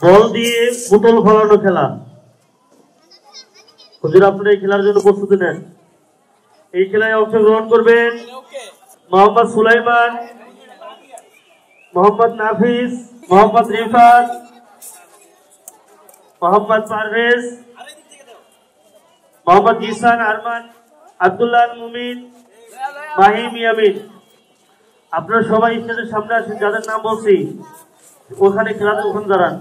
বল দিয়ে বোতল ফলানো খেলা। হুজুর আপনারা এই খেলার জন্য প্রস্তুতি নেন। এই খেলায় অংশগ্রহণ করবেন মোহাম্মদ সুলাইমান, মোহাম্মদ নাফিস, মোহাম্মদ রিফাত, মোহাম্মদ পারভেজ, মোহাম্মদ জিসান আরমান, আব্দুল্লাহ মুমিন, মাহিম ইয়ামিন। আপনারা সবাই স্টেজের সামনে আসেন, যাদের নাম বলছি ওখানে খেলাতে ওখানে দাঁড়ান।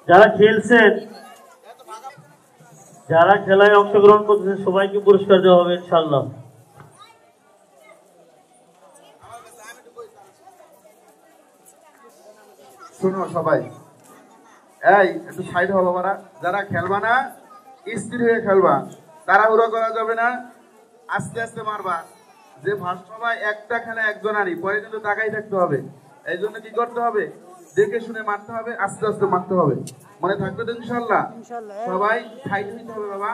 যারা খেলছেন, যারা খেলায় অংশগ্রহণ করতেছেন সবাইকে পুরস্কার দেওয়া হবে ইনশাআল্লাহ। শুনো সবাই, এই একটু সাইড হবো। যারা খেলবা না স্থির হয়ে খেলবা, তাড়াহুড়ো করা যাবে না, আস্তে আস্তে মারবা। যে ফার্স্ট সবাই একটা খেলা একজনারই, পরে কিন্তু তাকাই থাকতে হবে। এই জন্য কি করতে হবে, দেখে শুনে মারতে হবে, আস্তে আস্তে মারতে হবে। মনে থাকবে তো ইনশাআল্লাহ? সবাই সাইড হইতে হবে বাবা।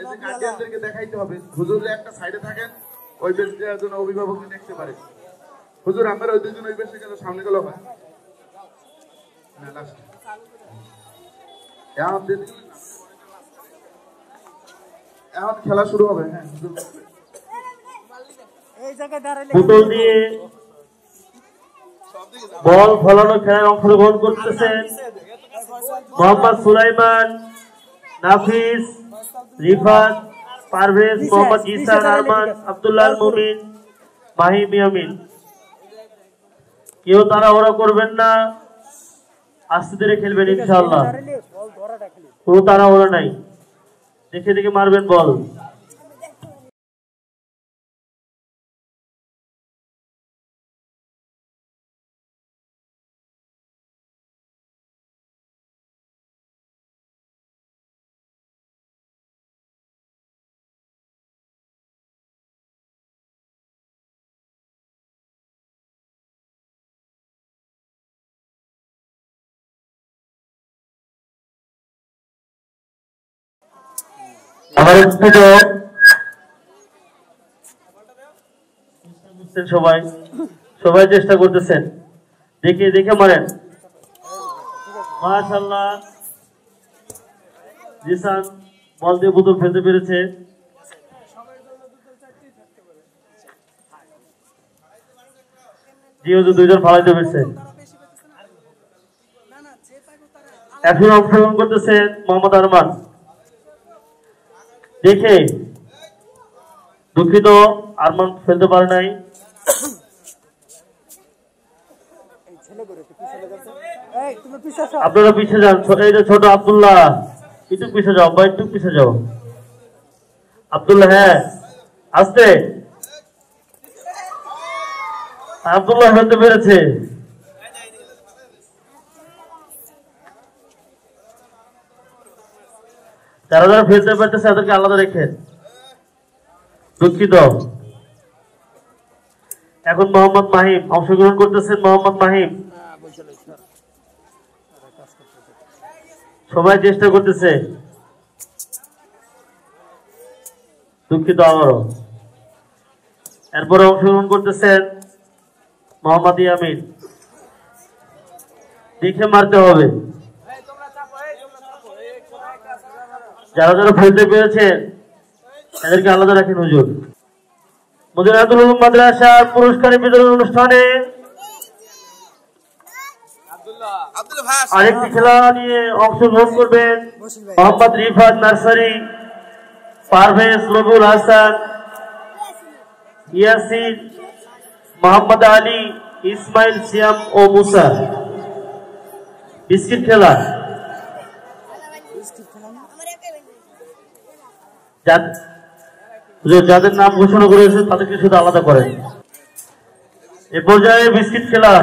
এই যে গার্ডিয়ানদেরকে দেখাইতে হবে, হুজুর একটা সাইডে থাকেন, ওই বেশটার জন্য অভিভাবককে দেখতে পারে। হুজুর আমরা ওই দুজন ওই বেশে গেল, সামনে গেল হয় না লাস্ট। এখন খেলা শুরু হবে। হ্যাঁ, বোতল দিয়ে বল ফলানো খেলায় অংশগ্রহণ করতেছেন মোহাম্মদ সুলাইমান, নাফিস, রিফাত, পারভেজ, মোহাম্মদ জিসান আরমান, আব্দুল্লাহ মুমিন, মাহিম ইয়ামিন। কেউ তাড়াহুড়ো করবেন না, আস্তে ধীরে খেলবেন ইনশাআল্লাহ। কোনো তাড়াহুড়ো নাই, দেখে দেখে মারবেন বল। সবাই সবাই চেষ্টা করতেছেন, দেখে দেখে মারেন। মাশাআল্লাহ, জিসান বল দিয়ে বোতল ফেলতে পেরেছে। জিওজু দুইজন ফালাইতে পেরেছে। এখন অংশগ্রহণ করতেছেন মোহাম্মদ আরমান। দেখে দুঃখিত, আরমান ফেলতে পারে নাই। আপনারা পিছিয়ে যান, এই যে ছোট আব্দুল্লাহ একটু পিছিয়ে যাও বা একটু পিছিয়ে যাও। আব্দুল্লাহ, হ্যাঁ আস্তে। আব্দুল্লাহ ফেলতে পেরেছে। যারা যারা ফেলতে পারতেছে তাদেরকে আলাদা রেখেন, দুঃখিত। এখন মোহাম্মদ মাহিম অংশগ্রহণ করতেছেন। মোহাম্মদ মাহিম সবাই চেষ্টা করতেছে, দুঃখিত আমারও। এরপরে অংশগ্রহণ করতেছেন মোহাম্মদ ইয়ামিন। দেখে মারতে হবে। যারা যারা ফেলতে পেরেছেন তাদেরকে আলাদা রাখেন হুজুর। মদিনাতুল উলুম মাদ্রাসার পুরস্কার বিতরণ অনুষ্ঠানে আরেকটি খেলা নিয়ে অংশগ্রহণ করবেন মোহাম্মদ রিফাত নার্সারি, পারভেজ, রবিউল হাসান, ইয়াসিন, মোহাম্মদ আলী, ইসমাইল, সিয়াম ও মুসা। বিস্কিট খেলা। যাদের নাম ঘোষণা করেছে তাদেরকে শুধু আলাদা করেন। এ পর্যায়ে বিস্কিট খেলা।